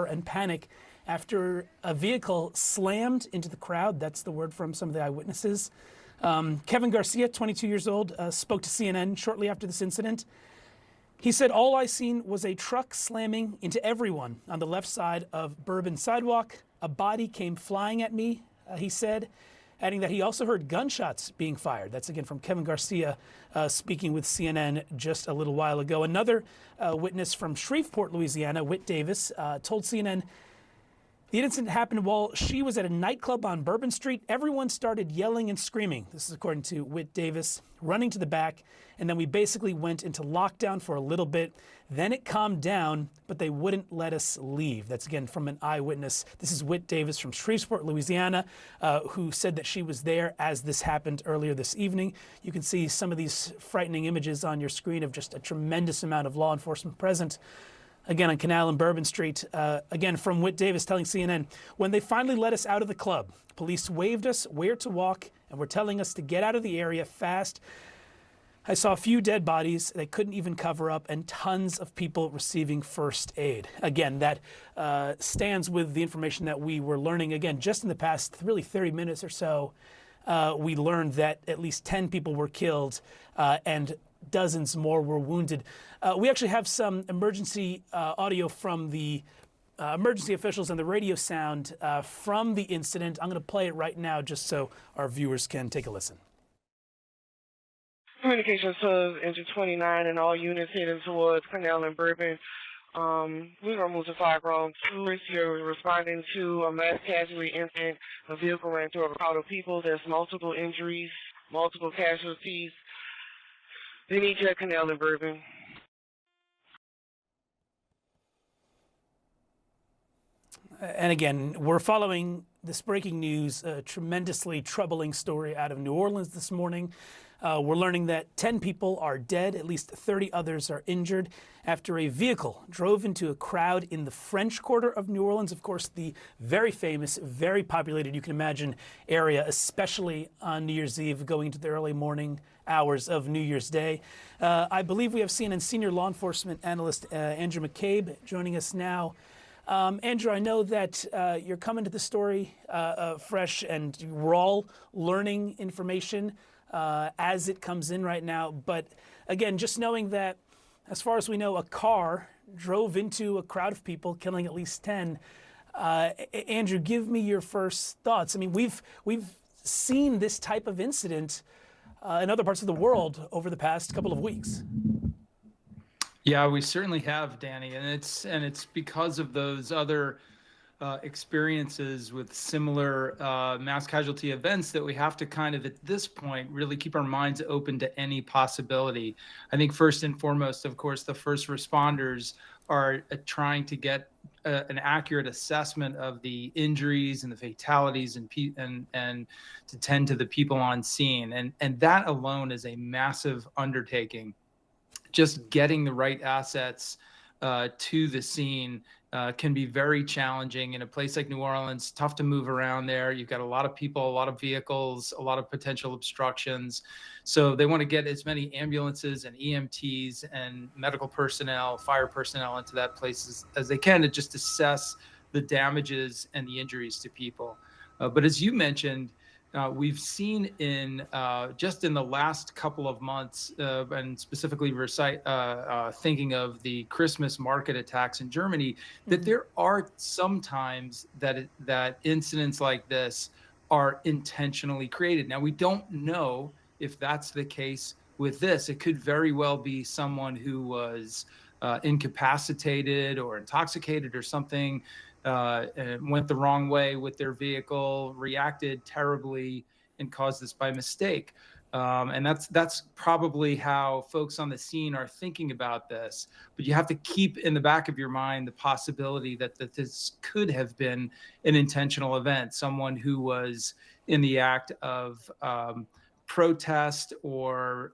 horror and panic after a vehicle slammed into the crowd. That's the word from some of the eyewitnesses. Kevin Garcia, 22 years old, spoke to CNN shortly after this incident. He said, "All I seen was a truck slamming into everyone on the left side of Bourbon sidewalk. A body came flying at me," he said, adding that he also heard gunshots being fired. That's again from Kevin Garcia speaking with CNN just a little while ago. Another witness from Shreveport, Louisiana, Whit Davis, told CNN the incident happened while she was at a nightclub on Bourbon Street. Everyone started yelling and screaming. This is according to Whit Davis, running to the back. And then we basically went into lockdown for a little bit. Then it calmed down, but they wouldn't let us leave. That's again from an eyewitness. This is Whit Davis from Shreveport, Louisiana, who said that she was there as this happened earlier this evening. You can see some of these frightening images on your screen of just a tremendous amount of law enforcement present. Again, on Canal and Bourbon Street, again from Whit Davis telling CNN, "When they finally let us out of the club, police waved us where to walk and were telling us to get out of the area fast. I saw a few dead bodies they couldn't even cover up and tons of people receiving first aid." Again, that stands with the information that we were learning, again, just in the past really 30 minutes or so. We learned that at least 10 people were killed and dozens more were wounded. We actually have some emergency audio from the emergency officials and the radio sound from the incident. I'm going to play it right now just so our viewers can take a listen. Communications to Engine 29 and all units heading towards Canal and Bourbon. We're going to move to Fireground Tourist. You're responding to a mass casualty incident. A vehicle ran through a crowd of people. There's multiple injuries, multiple casualties. They need you at Canal and Bourbon. And again, we're following this breaking news, a tremendously troubling story out of New Orleans this morning. We're learning that 10 people are dead, at least 30 others are injured after a vehicle drove into a crowd in the French Quarter of New Orleans. Of course, the very famous, very populated, you can imagine, area, especially on New Year's Eve, going into the early morning hours of New Year's Day. I believe we have CNN senior law enforcement analyst Andrew McCabe joining us now. Andrew, I know that you're coming to the story fresh, and we're all learning information as it comes in right now. But again, just knowing that, as far as we know, a car drove into a crowd of people, killing at least 10. Andrew, give me your first thoughts. I mean, we've seen this type of incident in other parts of the world over the past couple of weeks. Yeah, we certainly have, Danny, and it's because of those other experiences with similar mass casualty events that we have to kind of, at this point, really keep our minds open to any possibility. I think first and foremost, of course, the first responders are trying to get an accurate assessment of the injuries and the fatalities and to tend to the people on scene, and that alone is a massive undertaking. Just getting the right assets to the scene can be very challenging in a place like New Orleans. Tough to move around there. You've got a lot of people, a lot of vehicles, a lot of potential obstructions. So they want to get as many ambulances and EMTs and medical personnel, fire personnel into that place as they can to just assess the damages and the injuries to people. But as you mentioned, we've seen in just in the last couple of months, and specifically thinking of the Christmas market attacks in Germany, that there are sometimes that incidents like this are intentionally created. Now, we don't know if that's the case with this. It could very well be someone who was incapacitated or intoxicated or something, went the wrong way with their vehicle, reacted terribly, and caused this by mistake. And that's probably how folks on the scene are thinking about this. But you have to keep in the back of your mind the possibility that this could have been an intentional event, someone who was in the act of protest or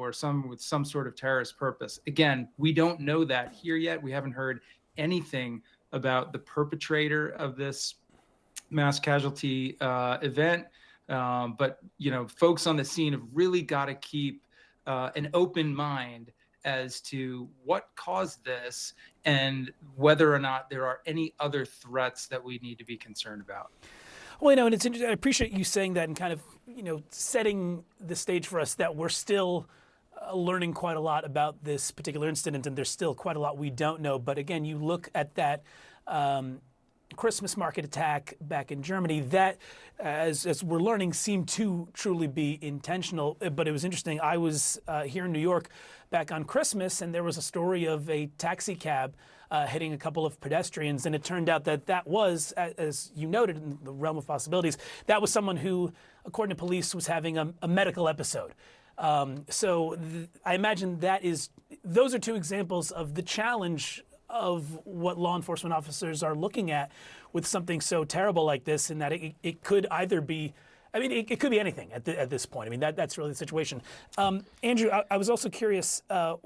with some sort of terrorist purpose. Again, we don't know that here yet. We haven't heard anything about the perpetrator of this mass casualty event. But, folks on the scene have really got to keep an open mind as to what caused this and whether or not there are any other threats that we need to be concerned about. Well, and it's interesting. I appreciate you saying that and kind of, setting the stage for us that we're still learning quite a lot about this particular incident, and there's still quite a lot we don't know. But again, you look at that Christmas market attack back in Germany, that, as we're learning, seemed to truly be intentional. But it was interesting. I was here in New York back on Christmas, and there was a story of a taxi cab hitting a couple of pedestrians, and it turned out that that was, as you noted, in the realm of possibilities, that was someone who, according to police, was having a medical episode. So I imagine those are two examples of the challenge of what law enforcement officers are looking at with something so terrible like this, and that it could either be, it could be anything at this point. That's really the situation. Andrew, I was also curious. I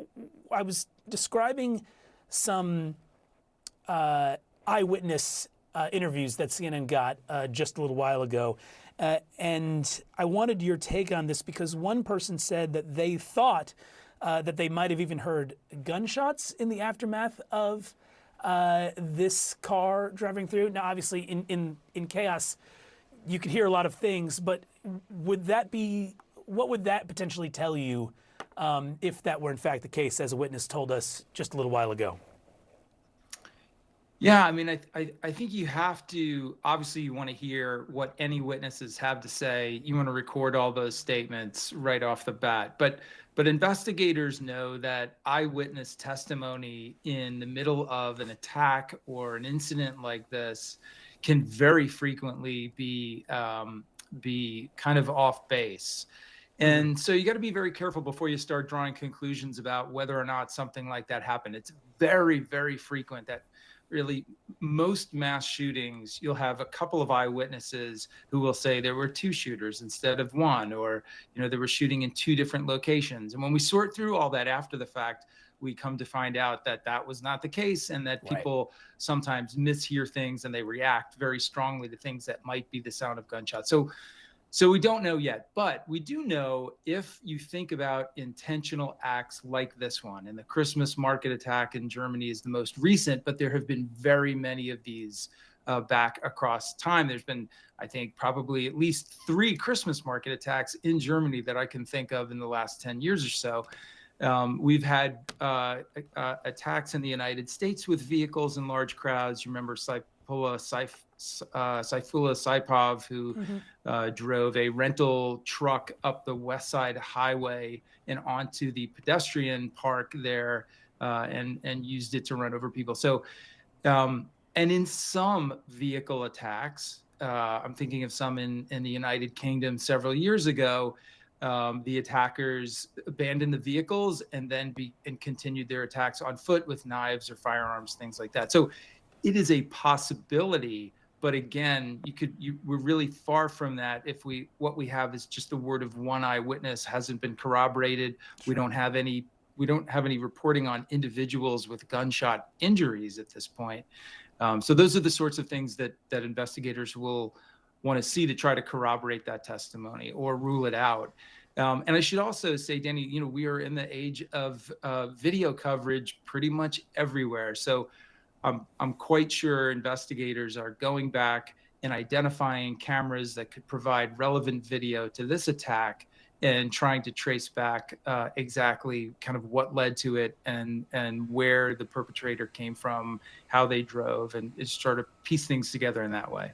was describing some eyewitness interviews that CNN got just a little while ago. And I wanted your take on this because one person said that they thought that they might have even heard gunshots in the aftermath of this car driving through. Now, obviously, in chaos, you could hear a lot of things, but what would that potentially tell you if that were in fact the case, as a witness told us just a little while ago? Yeah, I think you have to, obviously you want to hear what any witnesses have to say. You want to record all those statements right off the bat. But investigators know that eyewitness testimony in the middle of an attack or an incident like this can very frequently be kind of off base. And so you got to be very careful before you start drawing conclusions about whether or not something like that happened. It's very, very frequent that really most mass shootings, you'll have a couple of eyewitnesses who will say there were two shooters instead of one, or, they were shooting in two different locations. And when we sort through all that after the fact, we come to find out that that was not the case, and that people sometimes mishear things and they react very strongly to things that might be the sound of gunshots. So we don't know yet, but we do know if you think about intentional acts like this one, and the Christmas market attack in Germany is the most recent, but there have been very many of these back across time. There's been, I think, probably at least 3 Christmas market attacks in Germany that I can think of in the last 10 years or so. We've had attacks in the United States with vehicles in large crowds. You remember Saifullah Saipov, who drove a rental truck up the West Side Highway and onto the pedestrian park there, and used it to run over people. So, and in some vehicle attacks, I'm thinking of some in the United Kingdom several years ago, the attackers abandoned the vehicles and then continued their attacks on foot with knives or firearms, things like that. So it is a possibility, but again, we're really far from that if what we have is just the word of one eyewitness, hasn't been corroborated. Sure. We don't have any reporting on individuals with gunshot injuries at this point. So those are the sorts of things that investigators will want to see to try to corroborate that testimony or rule it out. And I should also say, Danny, we are in the age of video coverage pretty much everywhere. So I'm quite sure investigators are going back and identifying cameras that could provide relevant video to this attack and trying to trace back exactly kind of what led to it and where the perpetrator came from, how they drove, and sort of piece things together in that way.